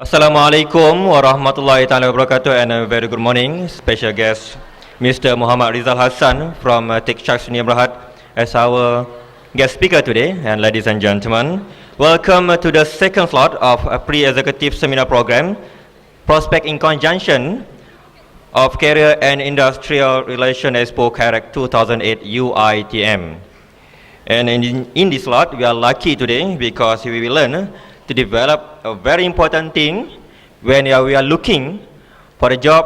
Assalamualaikum warahmatullahi taala wabarakatuh, and a very good morning. Special guest Mr. Muhammad Rizal Hassan from Tech Shark Sdn Bhd as our guest speaker today. And ladies and gentlemen, welcome to the second slot of a pre-executive seminar program, Prospect in Conjunction of Career and Industrial Relation Expo CAREC 2008 UITM. And in this slot, we are lucky today because we will learn to develop a very important thing when we are looking for a job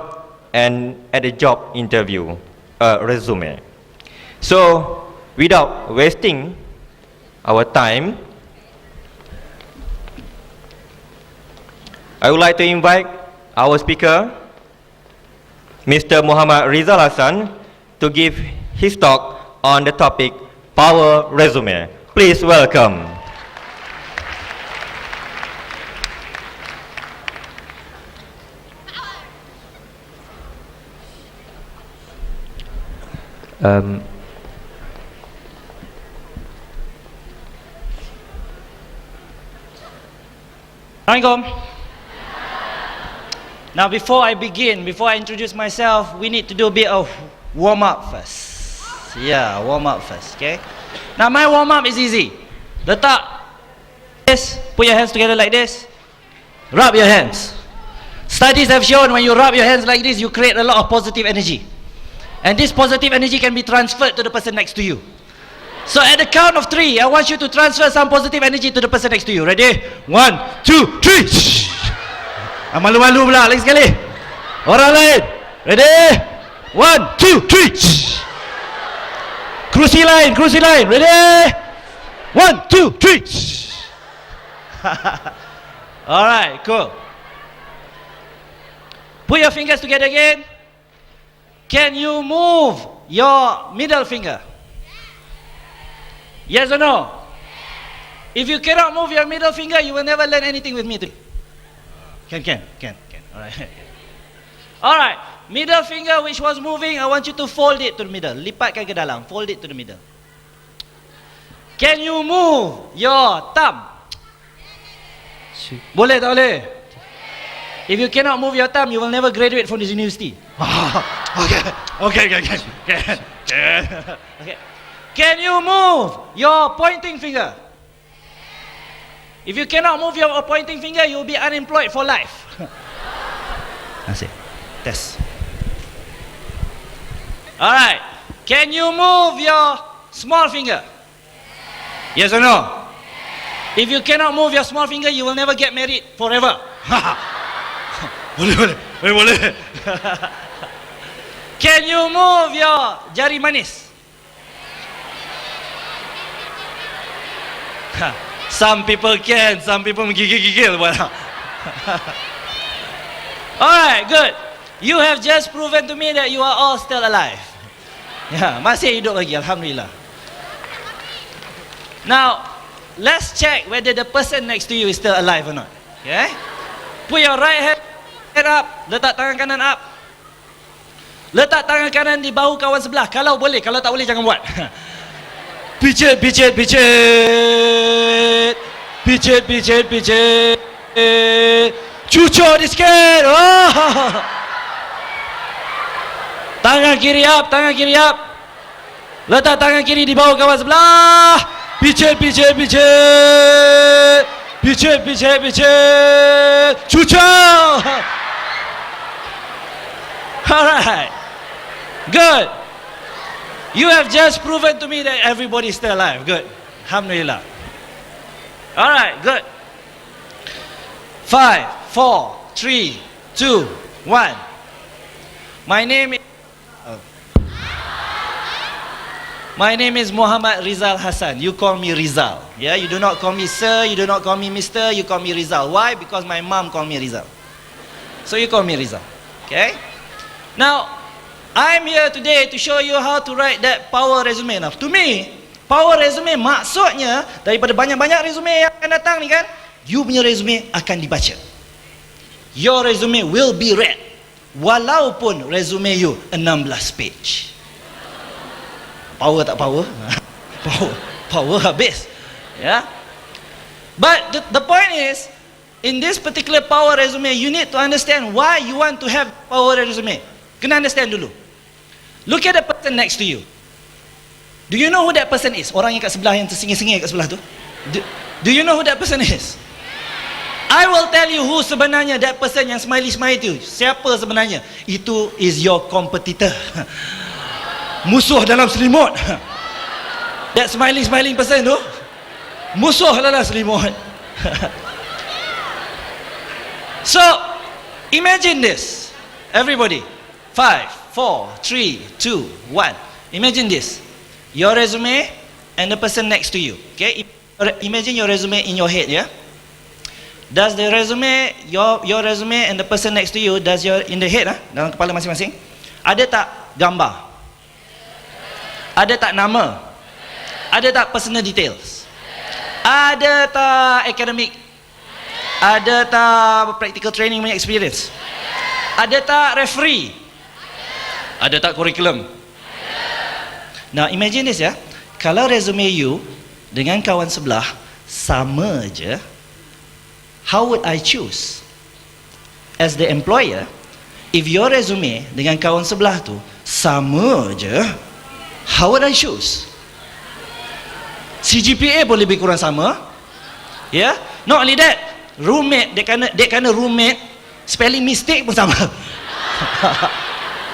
and at a job interview, a resume. So, without wasting our time, I would like to invite our speaker, Mr. Muhammad Rizal Hassan, to give his talk on the topic Power Resume. Please welcome. Assalamualaikum. Now before I introduce myself, we need to do a bit of warm up first. Yeah, warm up first, okay? Now my warm up is easy. Letak this, put your hands together like this. Rub your hands. Studies have shown when you rub your hands like this, you create a lot of positive energy. And this positive energy can be transferred to the person next to you. So at the count of 3, I want you to transfer some positive energy to the person next to you. Ready? 1, 2, 3. Malu-malu pula lagi sekali. Orang lain. Ready? 1, 2, 3. Kerusi lain. Ready? 1, 2, 3. Alright, cool. Put your fingers together again. Can you move your middle finger? Yes or no? If you cannot move your middle finger, you will never learn anything with me today. Can. Alright. Alright. Middle finger which was moving, I want you to fold it to the middle. Lipatkan ke dalam. Fold it to the middle. Can you move your thumb? Boleh tak boleh? If you cannot move your thumb, you will never graduate from this university. Okay. Can you move your pointing finger? If you cannot move your pointing finger, you will be unemployed for life. That's it. Test. Alright. Can you move your small finger? Yes or no? If you cannot move your small finger, you will never get married forever. Boleh. Can you move your jari manis? Some people can, some people menggigil-gigil. Alright, good. You have just proven to me that you are all still alive. Ya, masih hidup lagi, alhamdulillah. Now, let's check whether the person next to you is still alive or not. Okay? Put your right hand up, letak tangan kanan up. Letak tangan kanan di bahu kawan sebelah. Kalau boleh, kalau tak boleh jangan buat. Pijit. Cucuk di sikit. Oh. Tangan kiri up. Letak tangan kiri di bahu kawan sebelah. Pijit. Cucuk. Alright. Good. You have just proven to me that everybody is still alive. Good. Alhamdulillah. Alright, good. 5, 4, 3, 2, 1. My name is Muhammad Rizal Hassan. You call me Rizal. Yeah, you do not call me sir, you do not call me mister, you call me Rizal. Why? Because my mom called me Rizal. So you call me Rizal. Okay? Now, I'm here today to show you how to write that power resume. Now, to me, power resume maksudnya daripada banyak-banyak resume yang akan datang ni kan, you punya resume akan dibaca. Your resume will be read. Walaupun resume you 16 page. Power tak power? Power habis. Yeah. But the point is, in this particular power resume, you need to understand why you want to have power resume. Kena understand dulu. Look at the person next to you. Do you know who that person is? Orang yang kat sebelah, yang tersengih-sengih kat sebelah tu. Do you know who that person is? I will tell you who sebenarnya that person yang smiley-smiley tu. Siapa sebenarnya? Itu is your competitor. Musuh dalam selimut. That smiling person tu, musuh dalam selimut. So, imagine this. Everybody. 5, 4, 3, 2, 1. Imagine this. Your resume and the person next to you. Okay? Imagine your resume in your head, yeah? Does the resume, your resume and the person next to you, does your in the head, dalam kepala masing-masing, ada tak gambar? Ada tak nama? Ada tak personal details? Ada tak academic? Ada tak practical training punya experience? Ada tak referee? Ada tak curriculum? Now imagine this ya, kalau resume you dengan kawan sebelah sama je, how would I choose? As the employer, if your resume dengan kawan sebelah tu sama je, how would I choose? CGPA pun lebih kurang sama. Yeah? Not only that, roommate, dia kena roommate, spelling mistake pun sama.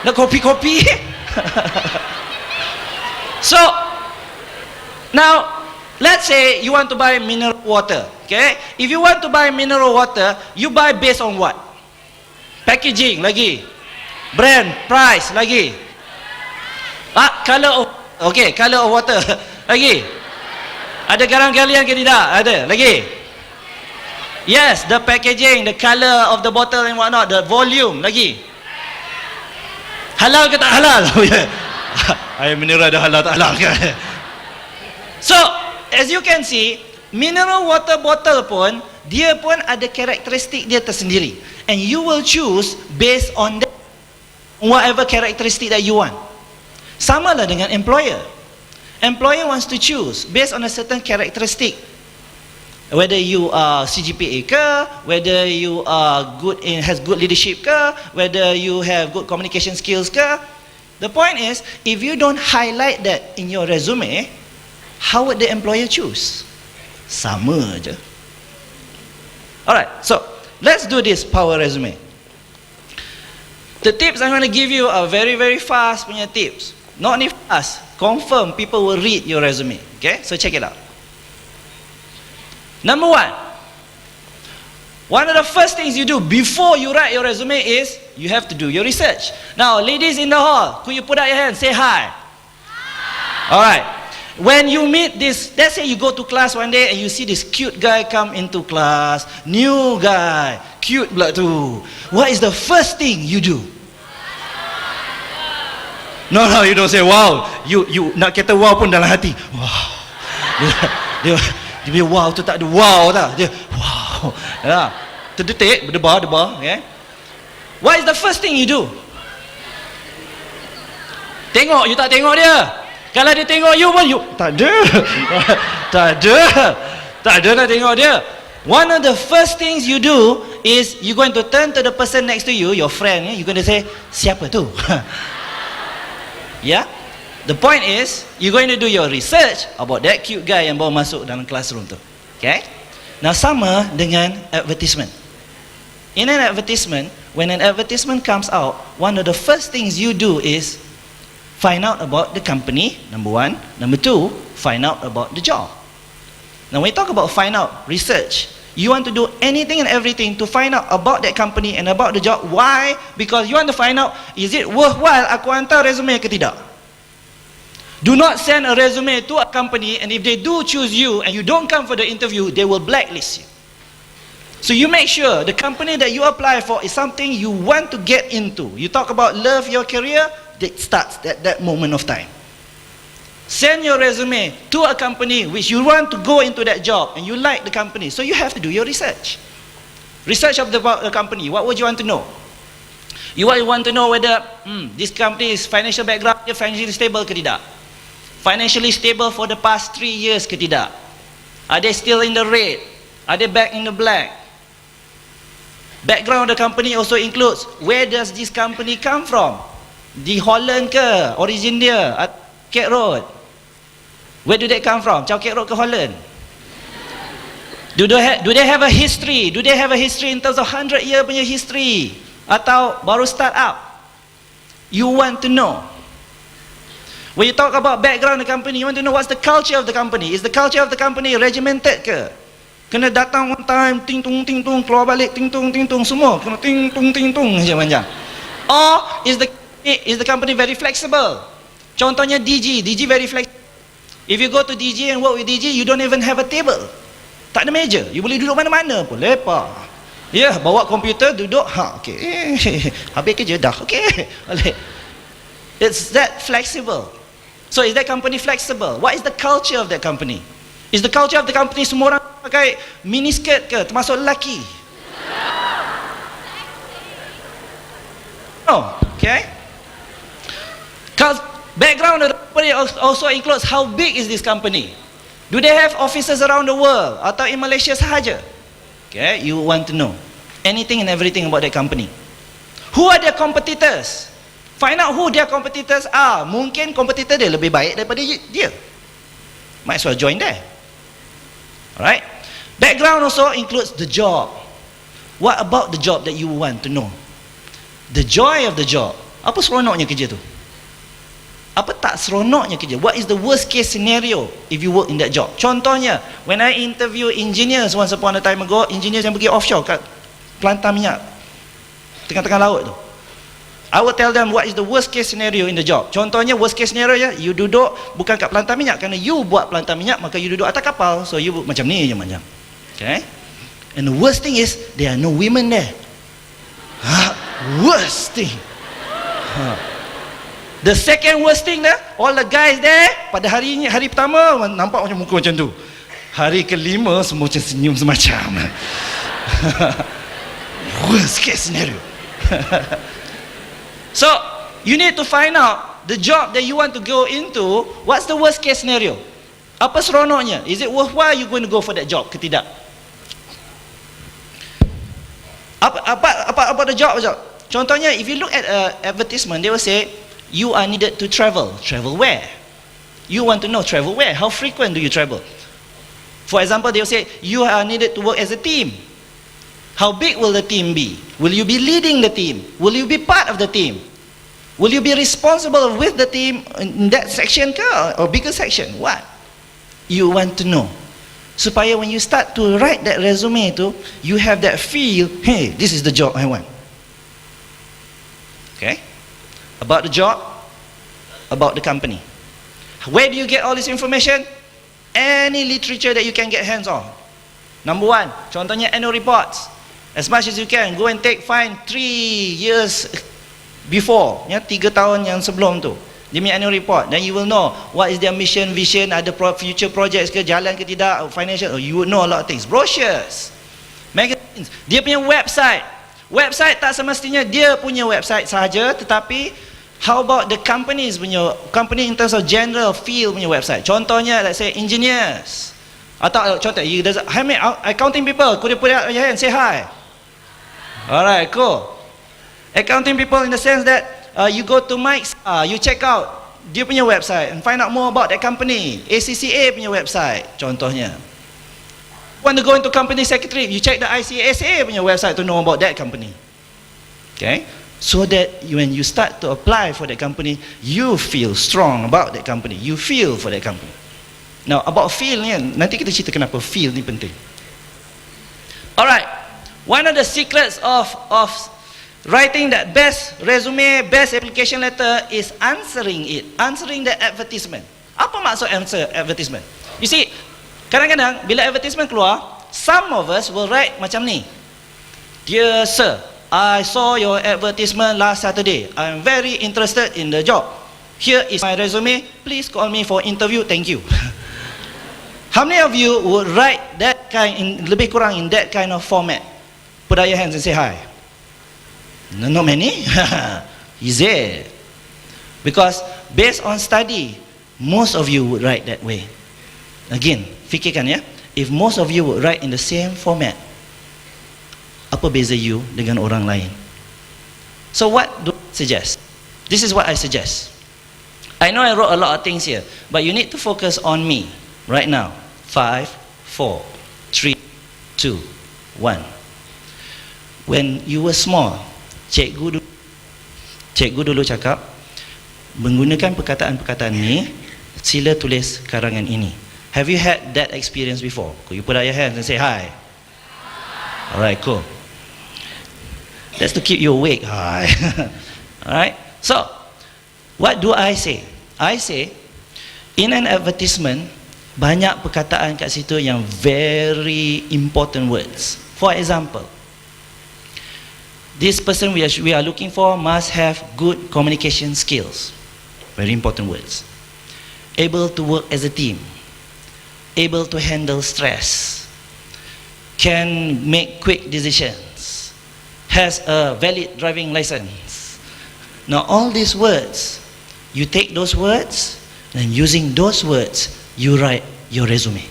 Nak copy. So, now, let's say you want to buy mineral water, okay? If you want to buy mineral water, you buy based on what? Packaging lagi, brand, price lagi, color of, okay, color of water lagi. Ada garam galian ke tidak? Ada lagi. Yes, the packaging, the color of the bottle and whatnot, the volume lagi. Halal ke tak halal? Air mineral dah halal tak halal kan? So, as you can see, mineral water bottle pun, dia pun ada karakteristik dia tersendiri. And you will choose based on that, whatever characteristic that you want. Sama lah dengan employer. Employer wants to choose based on a certain characteristic. Whether you are CGPA ke, whether you are has good leadership ke, whether you have good communication skills ke. The point is, if you don't highlight that in your resume, how would the employer choose? Sama je. Alright, so let's do this power resume. The tips I'm going to give you are very, very fast punya tips. Not only fast, confirm people will read your resume. Okay, so check it out. Number one of the first things you do before you write your resume is you have to do your research. Now, ladies in the hall, could you put out your hand? Say hi. Alright. When you meet this, let's say you go to class one day and you see this cute guy come into class, new guy, cute pula tu. What is the first thing you do? No, you don't say wow. You nak kata wow pun dalam hati. Wow. Dia wow tu tak ada wow tak. Dia wow. Ya. Terdetik, berdebar, okay? What is the first thing you do? Tengok, you tak tengok dia. Kalau dia tengok you pun, you tak ada. Tak ada nak tengok dia. One of the first things you do is you going to turn to the person next to you, your friend, you going to say, siapa tu? Yeah? The point is, you're going to do your research about that cute guy yang bawa masuk dalam classroom tu. Okay? Now sama dengan advertisement. In an advertisement, when an advertisement comes out, one of the first things you do is find out about the company, number one. Number two, find out about the job. Now when we talk about find out, research, you want to do anything and everything to find out about that company and about the job. Why? Because you want to find out, is it worthwhile aku hantar resume ke tidak? Do not send a resume to a company, and if they do choose you and you don't come for the interview, they will blacklist you. So you make sure the company that you apply for is something you want to get into. You talk about love your career, that starts at that moment of time. Send your resume to a company which you want to go into that job and you like the company. So you have to do your research. Research of the company. What would you want to know? You want to know whether this company is financial background, financially stable ke tidak? Financially stable for the past 3 years ke tidak? Are they still in the red? Are they back in the black? Background of the company also includes where does this company come from? Di Holland ke? Origin dia? Kek Road? Where do they come from? Chow Kek Road ke Holland? Do they have a history? Do they have a history in terms of 100-year punya history? Atau baru start up? You want to know. When you talk about background of the company, you want to know what's the culture of the company. Is the culture of the company regimented ke? Kena datang one time, ting tung, keluar balik, ting tung, semua kena ting tung macam-macam. Or is the company very flexible? Contohnya DG very flexible. If you go to DG and work with DG, you don't even have a table. Tak ada meja. You boleh duduk mana-mana pun, lepak. Ya, bawa komputer, duduk, okey. Habis kerja dah, okey. It's that flexible. So is that company flexible? What is the culture of that company? Is the culture of the company semua orang pakai miniskirt ke, termasuk lelaki? No, okay. Background of the company also includes how big is this company. Do they have offices around the world atau in Malaysia sahaja? Okay, you want to know anything and everything about that company. Who are their competitors? Find out who their competitors are. Mungkin kompetitor dia lebih baik daripada dia. Might as well join there. Alright. Background also includes the job. What about the job that you want to know? The joy of the job. Apa seronoknya kerja tu? Apa tak seronoknya kerja? What is the worst case scenario if you work in that job? Contohnya, when I interview engineers once upon a time ago, engineers yang pergi offshore kat pelantar minyak tengah-tengah laut tu, I will tell them what is the worst case scenario in the job. Contohnya, worst case scenario ya, you duduk bukan kat pelantar minyak, kerana you buat pelantar minyak, maka you duduk atas kapal, so you macam ni je macam. Okay? And the worst thing is there are no women there. Worst thing. The second worst thing dah, all the guys there pada hari pertama nampak macam muka macam tu. Hari kelima semua macam senyum semacam. Worst case scenario. So, you need to find out the job that you want to go into, what's the worst case scenario? Apa seronoknya? Is it worthwhile you going to go for that job ke tidak? Apa the job? Contohnya, if you look at advertisement, they will say you are needed to travel. Travel where? You want to know travel where? How frequent do you travel? For example, they will say you are needed to work as a team. How big will the team be? Will you be leading the team? Will you be part of the team? Will you be responsible with the team in that section or bigger section? What? You want to know. Supaya when you start to write that resume tu, you have that feel, hey, this is the job I want. Okay? About the job, about the company. Where do you get all this information? Any literature that you can get hands on. Number one, contohnya annual reports. As much as you can, go and find 3 years before, 3 tahun yang sebelum tu. Dia punya annual report. Then you will know what is their mission, vision, ada future projects ke, jalan ke tidak, financial, you would know a lot of things. Brochures, magazines, dia punya website. Website tak semestinya dia punya website sahaja, tetapi how about the companies punya, company in terms of general field punya website. Contohnya, let's say engineers. Atau contoh, how many accounting people? Could you put out your hand, say hi? Alright, cool. Accounting people in the sense that you go to Mike's, you check out dia punya website and find out more about that company. ACCA punya website, contohnya. Want to go into company secretary, you check the ICSA punya website to know about that company. Okay? So that when you start to apply for that company, you feel strong about that company. You feel for that company. Now, about feel ni, nanti kita cerita kenapa feel ni penting. Alright, one of the secrets of writing that best resume, best application letter is answering the advertisement. Apa maksud answer advertisement? You see, kadang-kadang bila advertisement keluar, some of us will write macam ni. Dear sir, I saw your advertisement last Saturday. I'm very interested in the job. Here is my resume. Please call me for interview. Thank you. How many of you would write that kind, lebih kurang in that kind of format? Put out your hands and say hi. No, not many. Easy. Because based on study, most of you would write that way. Again, fikirkan ya. If most of you would write in the same format, Apa beza you dengan orang lain? So what do I suggest? This is what I suggest. I know I wrote a lot of things here, but you need to focus on me right now. 5, 4, 3, 2, 1. When you were small, cikgu dulu cakap, menggunakan perkataan-perkataan ni, sila tulis karangan ini. Have you had that experience before? Could you put out your hands and say hi? Alright, cool. That's to keep you awake. Hi. Alright. So, what do I say? I say, in an advertisement, banyak perkataan kat situ yang very important words. For example, this person we are looking for must have good communication skills. Very important words. Able to work as a team. Able to handle stress. Can make quick decisions. Has a valid driving license. Now all these words, you take those words, and using those words, you write your resume.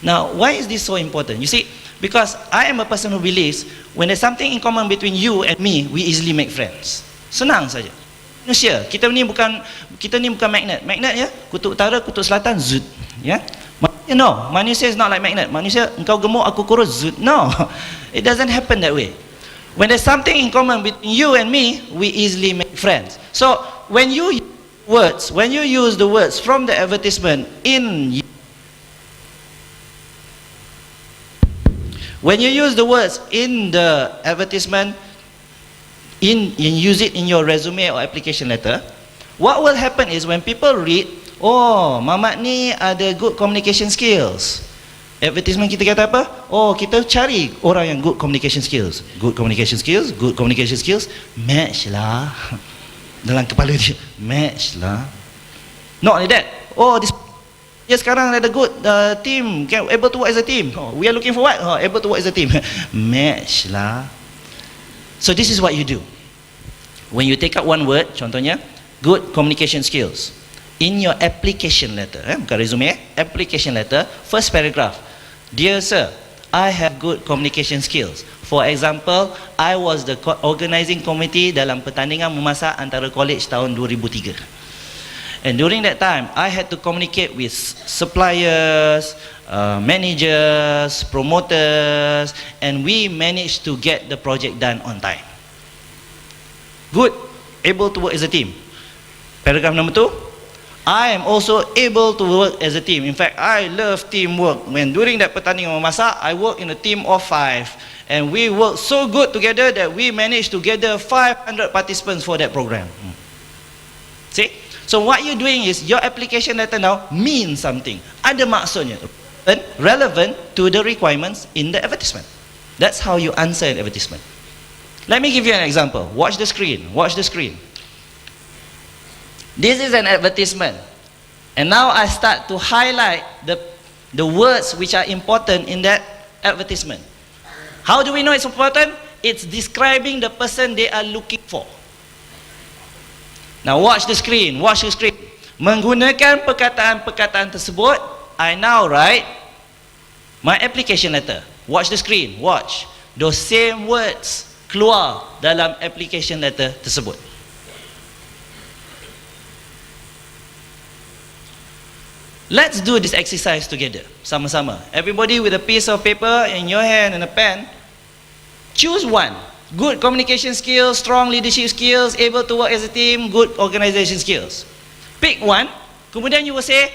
Now, why is this so important? You see, because I am a person who believes when there's something in common between you and me, we easily make friends. Senang saja. Manusia, kita ni bukan magnet. Magnet ya, kutub utara, kutub selatan, zut. Ya. No, manusia is not like magnet. Manusia, engkau gemuk, aku kurus, zut. No, it doesn't happen that way. When there's something in common between you and me, we easily make friends. So, when you use the words from the advertisement when you use the words in the advertisement, use it in your resume or application letter, what will happen is when people read, oh, Mamat ni ada good communication skills. Advertisement kita kata apa? Oh, kita cari orang yang good communication skills. Good communication skills, good communication skills. Match lah. Dalam kepala dia, match lah. Not like that. Oh, this sekarang ada good team, able to work as a team. Oh, we are looking for what? Oh, able to work as a team. Match lah. So this is what you do. When you take out one word, contohnya, good communication skills. In your application letter, bukan resume, application letter, first paragraph. Dear sir, I have good communication skills. For example, I was the organizing committee dalam pertandingan memasak antara college tahun 2003. And during that time, I had to communicate with suppliers, managers, promoters, and we managed to get the project done on time. Good, able to work as a team. Paragraph number 2. I am also able to work as a team. In fact, I love teamwork. When during that pertandingan memasak, I work in a team of 5. And we work so good together that we managed to gather 500 participants for that program. See? So what you're doing is, your application letter now means something. Ada maksudnya. Relevant to the requirements in the advertisement. That's how you answer an advertisement. Let me give you an example. Watch the screen. Watch the screen. This is an advertisement, and now I start to highlight the words which are important in that advertisement. How do we know it's important? It's describing the person they are looking for. Now watch the screen, watch the screen. Menggunakan perkataan-perkataan tersebut, I now write my application letter. Watch the screen, watch. Those same words keluar dalam application letter tersebut. Let's do this exercise together, sama-sama. Everybody with a piece of paper in your hand and a pen. Choose one. Good communication skills, strong leadership skills, able to work as a team, good organization skills. Pick one. Kemudian you will say,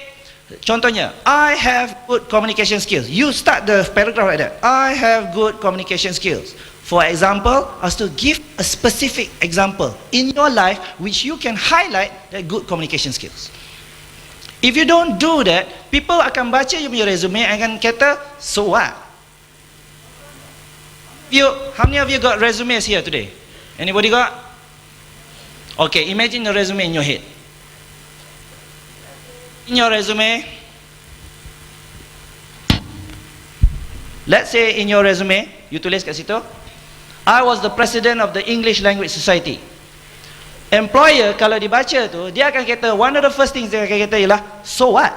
contohnya, I have good communication skills. You start the paragraph like that. I have good communication skills. For example, as to give a specific example in your life which you can highlight that good communication skills. If you don't do that, people akan baca you punya resume and akan kata, so what? How many of you got resumes here today? Anybody got? Okay, imagine the resume in your head. In your resume, let's say in your resume, you tulis kat situ, I was the president of the English Language Society. Employer kalau dibaca tu, dia akan kata, one of the first things dia akan kata ialah, so what?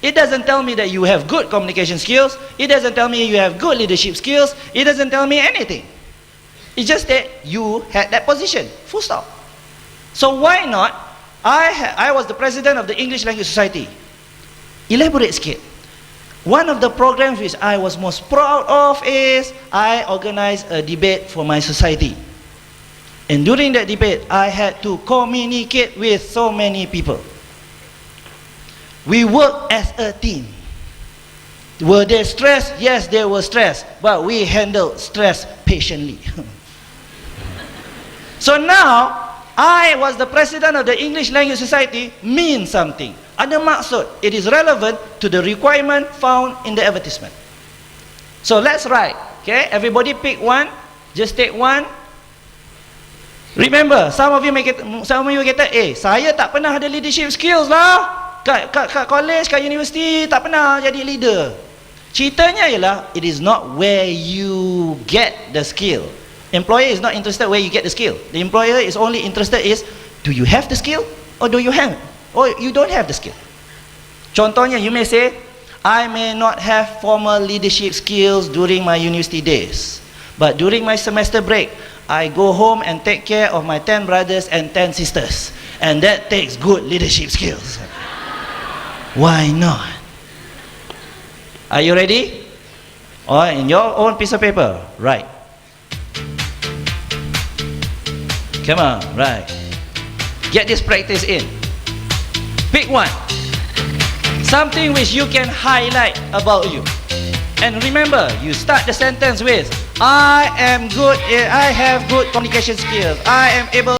It doesn't tell me that you have good communication skills. It doesn't tell me you have good leadership skills. It doesn't tell me anything. It's just that you had that position. Full stop. So why not? I was the president of the English Language Society. Elaborate sikit. One of the programs which I was most proud of is I organized a debate for my society. And during that debate, I had to communicate with so many people. We worked as a team. Were they stressed? Yes, they were stressed. But we handled stress patiently. So now, I was the president of the English Language Society means something. Ada maksud. It is relevant to the requirement found in the advertisement. So let's write. Okay, everybody pick one. Just take one. Remember, some of you kata, saya tak pernah ada leadership skills lah. Kat college, kat universiti, tak pernah jadi leader. Ceritanya ialah, it is not where you get the skill. Employer is not interested where you get the skill. The employer is only interested is, do you have the skill or do you have it? Or you don't have the skill. Contohnya, you may say, I may not have formal leadership skills during my university days, but during my semester break, I go home and take care of my 10 brothers and 10 sisters, and that takes good leadership skills. Why not? Are you ready? Or in your own piece of paper, write. Come on, right. Get this practice in. Pick one. Something which you can highlight about you. And remember, you start the sentence with, I have good communication skills. I am able.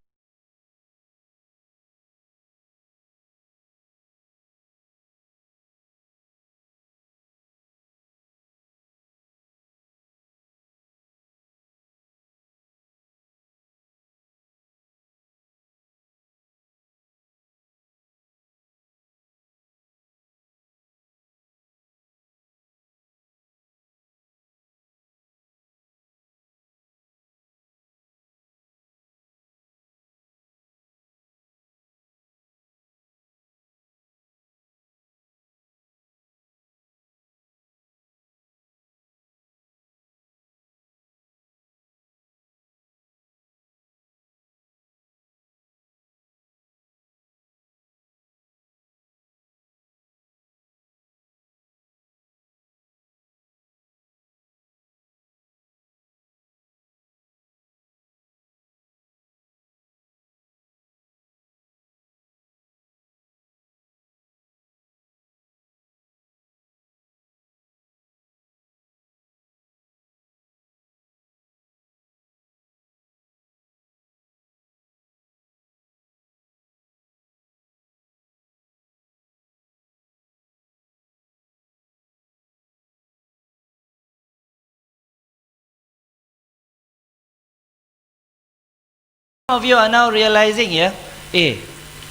Some of you are now realizing,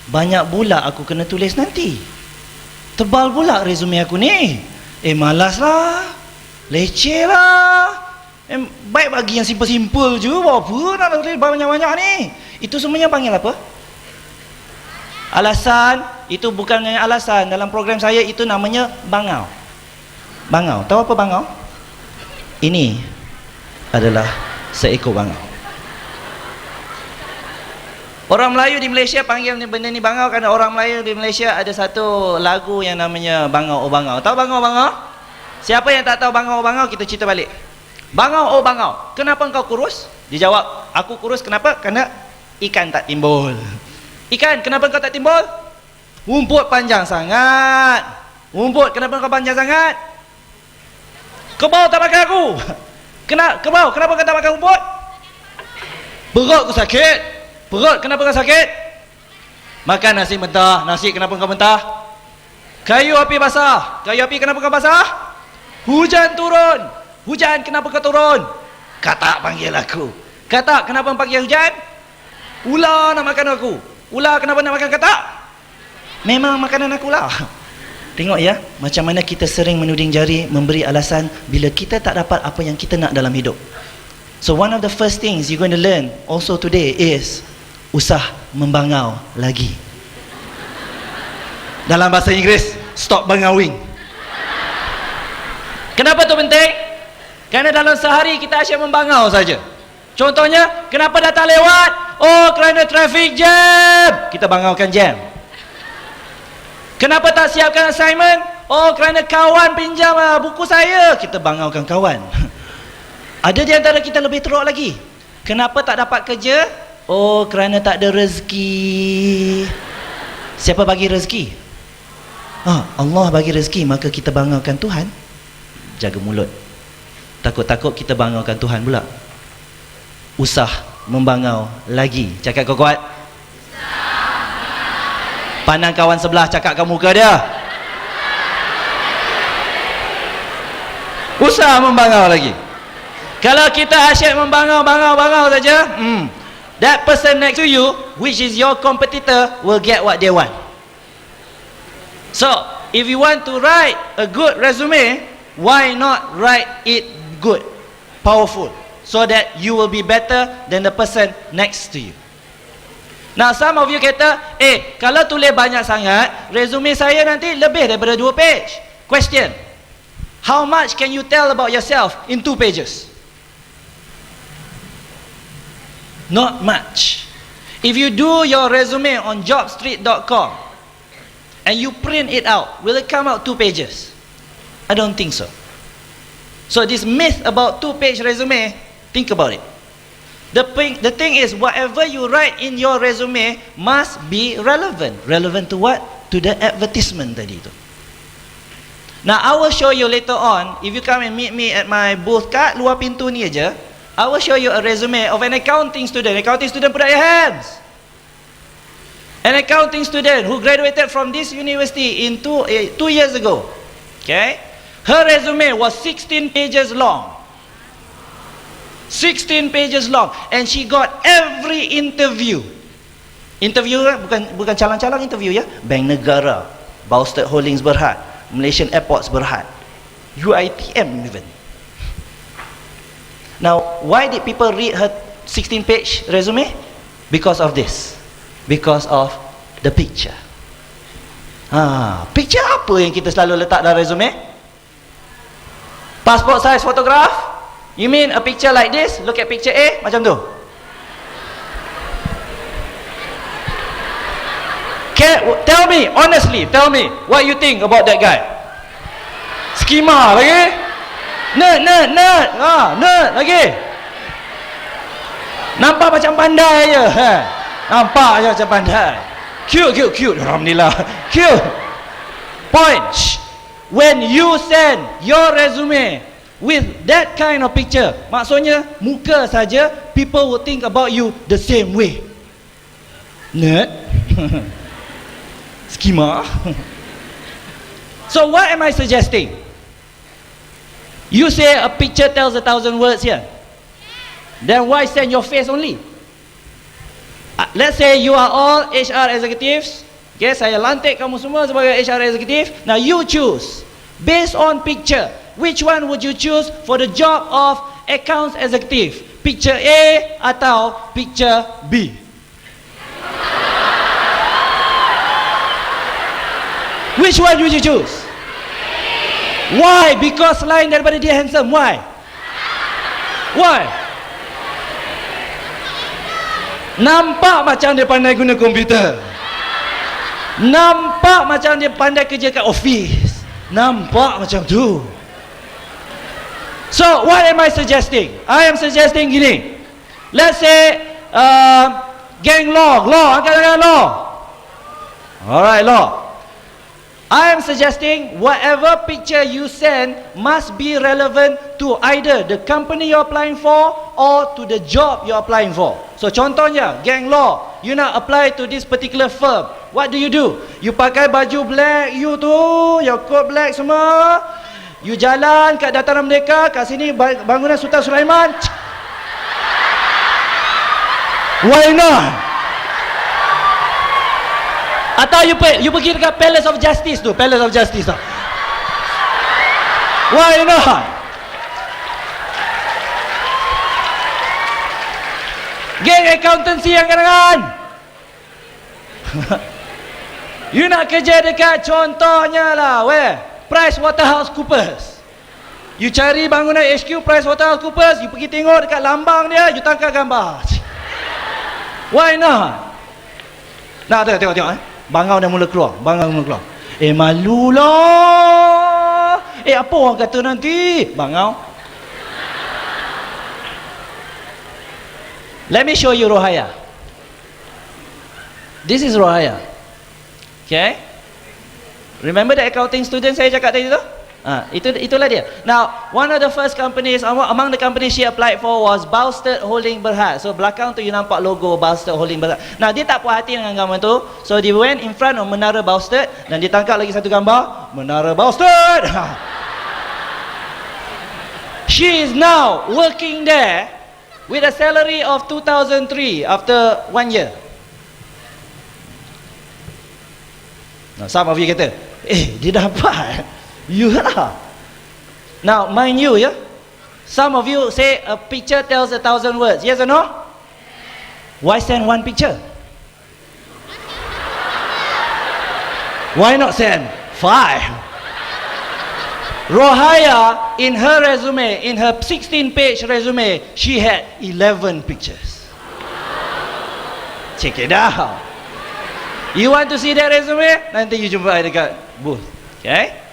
banyak pula aku kena tulis nanti. Tebal pula resume aku ni. Malas lah. Leceh lah. Baik bagi yang simple-simple je. Apa nak tulis banyak-banyak ni? Itu semuanya panggil apa? Alasan. Itu bukannya alasan. Dalam program saya itu namanya bangau. Bangau. Tahu apa bangau? Ini adalah seekor bangau. Orang Melayu di Malaysia panggil benda ni bangau kerana orang Melayu di Malaysia ada satu lagu yang namanya Bangau Oh Bangau. Tahu Bangau Oh Bangau? Siapa yang tak tahu Bangau Oh Bangau, kita cerita balik. Bangau Oh Bangau, kenapa engkau kurus? Dia jawab, aku kurus kenapa? Kerana ikan tak timbul. Ikan, kenapa engkau tak timbul? Rumput panjang sangat. Rumput, kenapa engkau panjang sangat? Kebau tak makan aku. Kebau, kenapa engkau tak makan rumput? Perut aku sakit. Perut, kenapa kau sakit? Makan nasi mentah. Nasi, kenapa kau mentah? Kayu api basah. Kayu api, kenapa kau basah? Hujan turun. Hujan, kenapa kau turun? Katak panggil aku. Katak, kenapa panggil hujan? Ular nak makan aku. Ular, kenapa nak makan katak? Memang makanan aku lah. Tengok ya, macam mana kita sering menuding jari, memberi alasan bila kita tak dapat apa yang kita nak dalam hidup. So one of the first things you're going to learn also today is usah membangau lagi. Dalam bahasa Inggeris, stop bangawing. Kenapa tu penting? Kerana dalam sehari kita asyik membangau saja. Contohnya, kenapa datang lewat? Oh, kerana traffic jam. Kita bangaukan jam. Kenapa tak siapkan assignment? Oh, kerana kawan pinjam buku saya. Kita bangaukan kawan. Ada di antara kita lebih teruk lagi. Kenapa tak dapat kerja? Oh, kerana tak ada rezeki. Siapa bagi rezeki? Allah bagi rezeki, maka kita bangaukan Tuhan. Jaga mulut. Takut-takut kita bangaukan Tuhan pula. Usah membangau lagi. Cakap kuat-kuat. Pandang kawan sebelah, cakap kat muka dia. Usah membangau lagi. Kalau kita asyik membangau saja, that person next to you, which is your competitor, will get what they want. So, if you want to write a good resume, why not write it good, powerful, so that you will be better than the person next to you. Now, some of you kata, kalau tulis banyak sangat, resume saya nanti lebih daripada 2 page. Question, how much can you tell about yourself in 2 pages? Not much. If you do your resume on jobstreet.com and you print it out, will it come out 2 pages? I don't think so. So this myth about 2-page resume, think about it. The thing is, whatever you write in your resume must be relevant. Relevant to what? To the advertisement tadi tu. Now I will show you later on. If you come and meet me at my booth kat luar pintu ni aja, I will show you a resume of an accounting student. Accounting student, put up your hands. An accounting student who graduated from this university in 2 years ago. Okay? Her resume was 16 pages long. 16 pages long. And she got every interview. Interview bukan calang-calang interview ya. Bank Negara, Baustat Holdings Berhad, Malaysian Airports Berhad, UiTM even. Now, why did people read her 16-page resume? Because of this. Because of the picture. Picture apa yang kita selalu letak dalam resume? Passport size photograph? You mean a picture like this? Look at picture A, macam tu. Tell me, honestly, tell me what you think about that guy. Skema lagi? Nerd lagi. Nampak macam pandai je. Nampak je macam pandai. Cute. Alhamdulillah. Cute. Point. When you send your resume with that kind of picture, maksudnya muka saja, people will think about you the same way. Nerd. Skema. So what am I suggesting? You say a picture tells 1,000 words here. Then why send your face only? Let's say you are all HR executives. Okay, saya lantik kamu semua sebagai HR executive. Now you choose based on picture. Which one would you choose for the job of accounts executive? Picture A atau picture B? Which one would you choose? Why? Because lain daripada dia handsome. Why? Nampak macam dia pandai guna komputer. Nampak macam dia pandai kerja kat office. Nampak macam tu. So what am I suggesting? I am suggesting gini. Let's say gang law, angkat tangan law. Alright, law. I am suggesting whatever picture you send must be relevant to either the company you're applying for or to the job you're applying for. So contohnya, gang law, you nak apply to this particular firm. What do? You pakai baju black, you tu, your coat black semua. You jalan kat Dataran Merdeka, kat sini bangunan Sultan Sulaiman. Why not? Atau you pergi dekat Palace of Justice tu, Palace of Justice tu. Why not? Geng accountancy yang kadang-kadang. You nak kerja dekat contohnya lah, where? PricewaterhouseCoopers. You cari bangunan HQ PricewaterhouseCoopers, you pergi tengok dekat lambang dia, you tangkap gambar. Why not? Nah, tengok. Bangau dah mula keluar. Malulah. Apa orang kata nanti? Bangau. Let me show you Rohaya. This is Rohaya. Okay? Remember the accounting student saya cakap tadi tu? Itulah dia. Now, one of the first companies, among the companies she applied for was Boustead Holding Berhad. So, belakang tu you nampak logo Boustead Holding Berhad. Now, dia tak puas hati dengan gambar tu. So, they went in front of Menara Boustead dan dia tangkap lagi satu gambar. Menara Boustead! She is now working there with a salary of 2003 after 1 year. Now, some of you kata, dia dapat. You lah. Now, mind you, yeah? Some of you say a picture tells 1,000 words. Yes or no? Why send one picture? Why not send 5? Rohaya, in her resume, in her 16-page resume, she had 11 pictures. Check it out. You want to see that resume? Nanti you jumpa I dekat booth. Okay?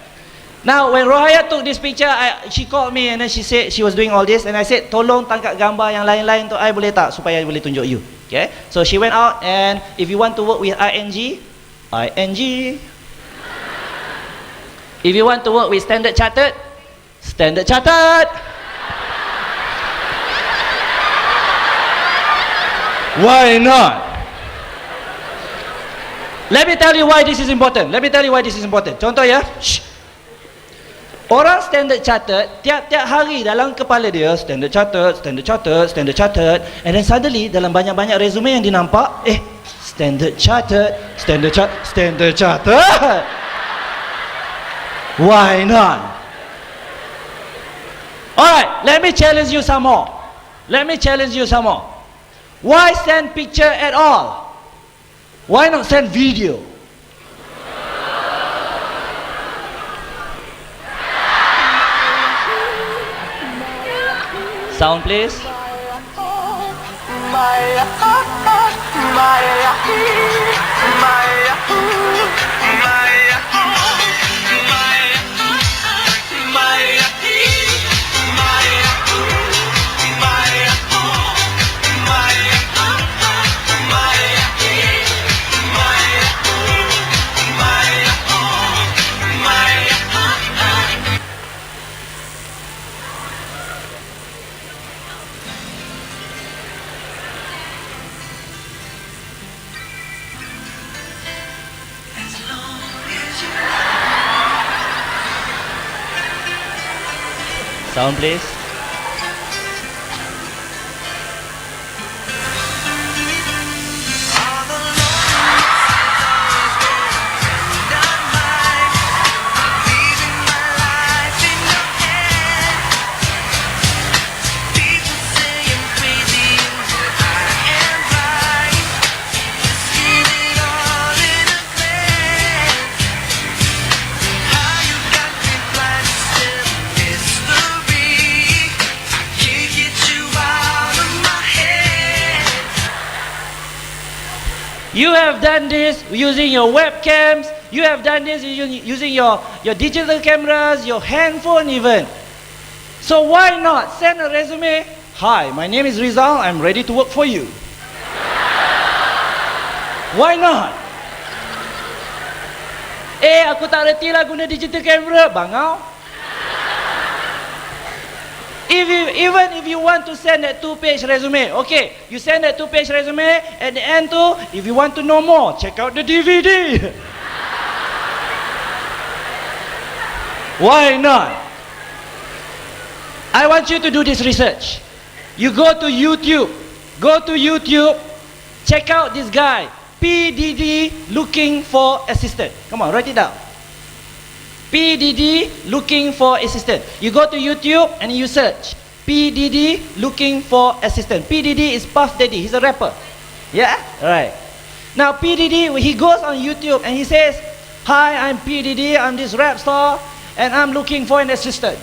Now, when Rohaya took this picture, she called me and then she said she was doing all this, and I said, tolong tangkap gambar yang lain-lain untuk I boleh tak, supaya I boleh tunjuk you. Okay? So she went out, and if you want to work with ING. If you want to work with Standard Chartered. Why not? Let me tell you why this is important. Contoh ya. Shh. Orang Standard Chartered, tiap-tiap hari dalam kepala dia Standard Chartered, and then suddenly dalam banyak-banyak resume yang dia nampak, Standard Chartered. Why not? Alright, let me challenge you some more. Why send picture at all? Why not send video? Sound please. Sound please. You have done this using your webcams. You have done this using your digital cameras, your handphone even. So why not send a resume? Hi, my name is Rizal. I'm ready to work for you. Why not? Aku tak reti lah guna digital camera. Bangau. Even if you want to send that 2-page resume, okay, you send that 2-page resume, at the end too, if you want to know more, check out the DVD. Why not? I want you to do this research. You go to YouTube, check out this guy, PDD looking for assistant. Come on, write it down. PDD looking for assistant. You go to YouTube and you search PDD looking for assistant. PDD is Puff Daddy. He's a rapper. Yeah? Alright. Now PDD, he goes on YouTube and he says, "Hi, I'm PDD, I'm this rap star, and I'm looking for an assistant.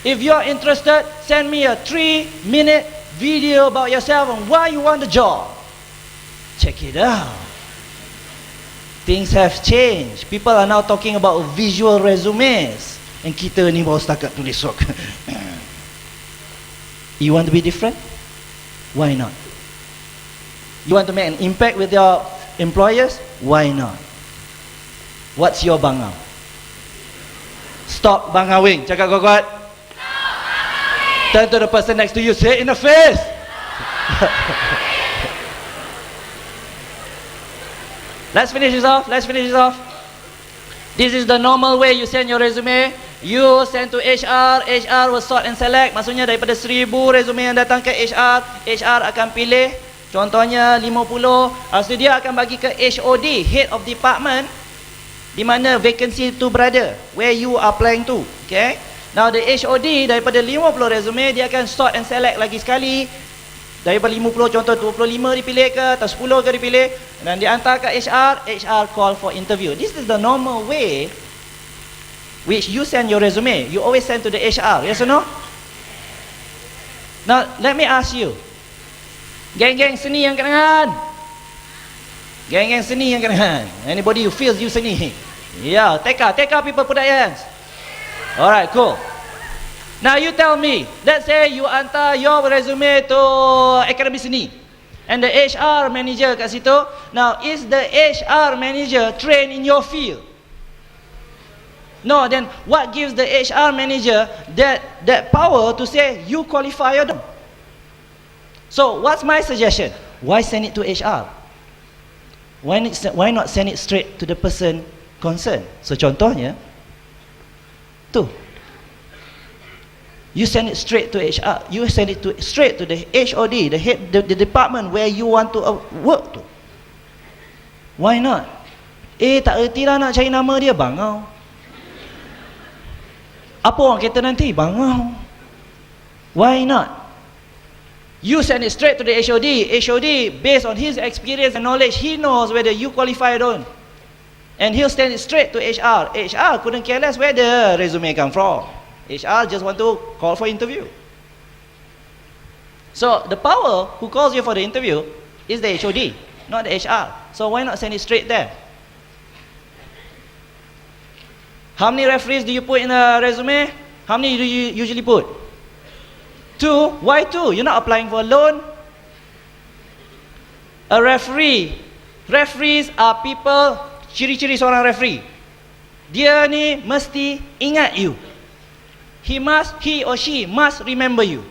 If you're interested, send me a 3-minute video about yourself and why you want the job." Check it out. Things have changed. People are now talking about visual resumes. And kita ni baru setakat tulis sok. You want to be different? Why not? You want to make an impact with your employers? Why not? What's your bangau? Stop bangawing. Cakap kuat-kuat. Turn to the person next to you. Say it in the face. Let's finish this off. This is the normal way you send your resume. You send to HR, HR will sort and select. Maksudnya daripada 1000 resume yang datang ke HR, HR akan pilih contohnya 50. Lepas tu dia akan bagi ke HOD, Head of Department, di mana vacancy tu berada, where you are applying to. Okay. Now the HOD daripada 50 resume, dia akan sort and select lagi sekali. Daripada 50 contoh 25 dipilih ke atau 10 ke dipilih dan dihantar ke HR, HR call for interview. This is the normal way which you send your resume. You always send to the HR, yes or no? Now let me ask you, geng-geng seni yang kat tangan, geng-geng seni yang kat tangan, anybody who feels you seni? Yeah, take out people, put up your hands. Alright, cool. Now you tell me, let's say you hantar your resume to Akademi Seni and the HR manager kat situ. Now is the HR manager trained in your field? No, then what gives the HR manager that power to say you qualify or don't? So what's my suggestion? Why send it to HR? Why not send it straight to the person concerned? So contohnya tu, you send it straight to HR. You send it straight to the HOD, the head, the department where you want to work to. Why not? Tak erti lah nak cari nama dia, bangau. Apa orang kata nanti? Bangau. Why not? You send it straight to the HOD. HOD, based on his experience and knowledge, he knows whether you qualify or don't. And he'll send it straight to HR. HR couldn't care less where the resume come from. HR just want to call for interview. So the power who calls you for the interview is the HOD, not the HR. So why not send it straight there? How many referees do you put in a resume? How many do you usually put? 2. Why 2? You're not applying for a loan. A referee. Referees are people, ciri-ciri seorang referee. Dia ni mesti ingat you. He or she must remember you.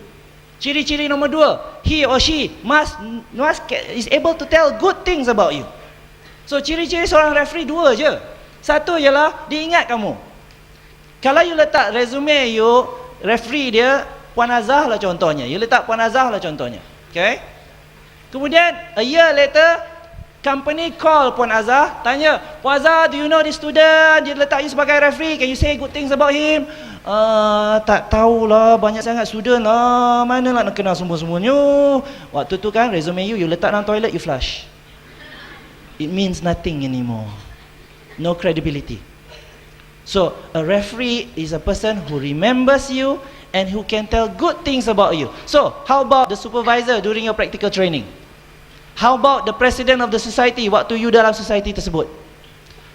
Ciri-ciri nombor 2, he or she is able to tell good things about you. So ciri-ciri seorang referee 2 je. Satu ialah dia ingat kamu. Kalau you letak resume you, referee dia Puan Azah lah contohnya. You letak Puan Azah lah contohnya. Okay. Kemudian a year later, company call Puan Azah, tanya, "Puan Azah, do you know this student? Dia letak you sebagai referee. Can you say good things about him?" Tak tahulah, banyak sangat student lah. Mana nak kenal semua-semuanya. Waktu tu kan resume you letak dalam toilet, you flush. It means nothing anymore. No credibility. So a referee is a person who remembers you and who can tell good things about you. So how about the supervisor during your practical training? How about the president of the society waktu you dalam society tersebut?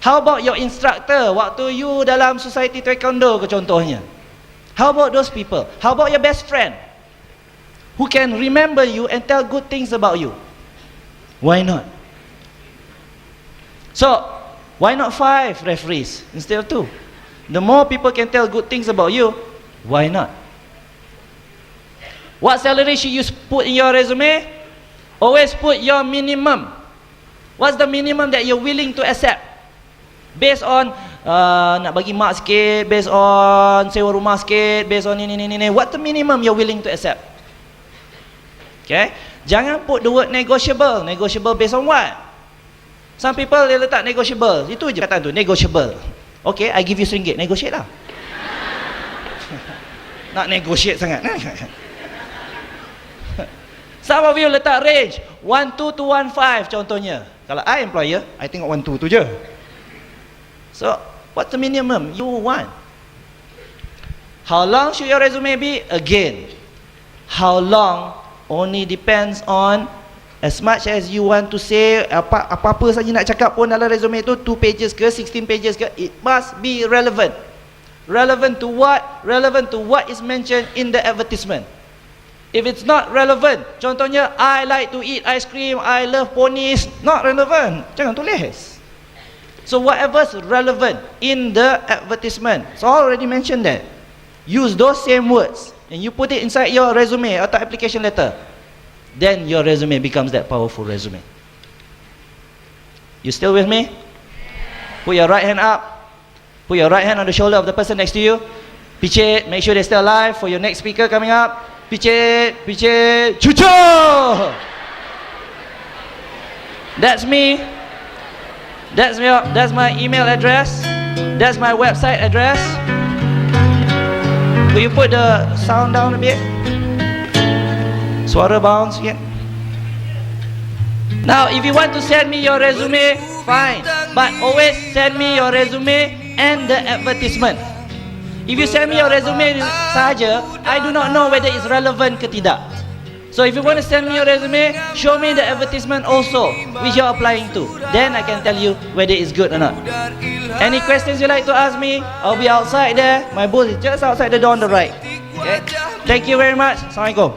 How about your instructor waktu you dalam society taekwondo ke contohnya? How about those people? How about your best friend who can remember you and tell good things about you? Why not? So why not 5 referees instead of 2? The more people can tell good things about you, why not? What salary should you put in your resume? Always put your minimum. What's the minimum that you're willing to accept? Based on nak bagi mak sikit, based on sewa rumah sikit, based on ini. What's the minimum you're willing to accept? Okay? Jangan put the word negotiable. Negotiable based on what? Some people dia letak negotiable. Itu je kata tu, negotiable. Okay, I give you RM1, negotiate lah. Nak negotiate sangat. Some of you letak range 12 to 15 contohnya. Kalau I employer, I tengok 1, 2 tu je. So, what's the minimum you want? How long should your resume be? Again, how long only depends on, as much as you want to say, apa-apa saja nak cakap pun dalam resume tu, 2 pages ke, 16 pages ke, it must be relevant. Relevant to what? Relevant to what is mentioned in the advertisement. If it's not relevant, contohnya, I like to eat ice cream, I love ponies, not relevant. Jangan tulis. So whatever's relevant in the advertisement, so I already mentioned that. Use those same words and you put it inside your resume atau application letter. Then your resume becomes that powerful resume. You still with me? Put your right hand up. Put your right hand on the shoulder of the person next to you. Pitch it, make sure they're still alive for your next speaker coming up. Pitch it, chucho! That's me. That's my email address. That's my website address. Will you put the sound down a bit? Suara bounce again. Now, if you want to send me your resume, fine. But always send me your resume and the advertisement. If you send me your resume saja, I do not know whether it's relevant ke tidak. So if you want to send me your resume, show me the advertisement also, which you're applying to. Then I can tell you whether it's good or not. Any questions you like to ask me, I'll be outside there. My booth is just outside the door on the right. Okay? Thank you very much. Assalamualaikum.